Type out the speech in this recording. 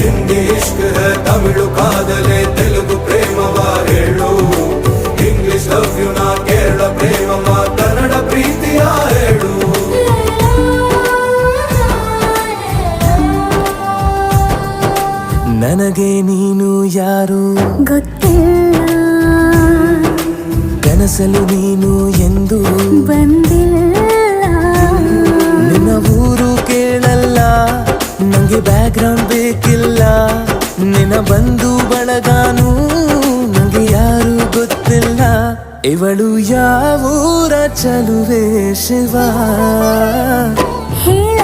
ಹಿಂದಿ ಇಷ್ಕ್ high Tamil ಕಾದಲೆ Telugu ಪ್ರೇಮವ ಹೇಳು English love you ನಾ ಕೇರಳ ಪ್ರೇಮವ ಕನ್ನಡ ಪ್ರೀತಿಯ ಹೇಳು ನನಗೆ ನೀನು ಯಾರು ಗೊತ್ತಿಲ್ಲ ಕನಸಲು ನೀನು ಎಂದು ಬಂದಿಲ್ಲ ನಿನ್ನ ಊರು ಕೇಳಲ್ಲ ನಂಗೆ ಬ್ಯಾಕ್ಗ್ರೌಂಡ್ ಬೇಕಿಲ್ಲ ನಿನ್ನ ಬಂಧು ಬಳಗಾನು ನಂಗೆ ಯಾರು ಗೊತ್ತಿಲ್ಲ ಇವಳು ಯಾವೂರ ಚಲುವೆ ಶಿವ ಹೇಳ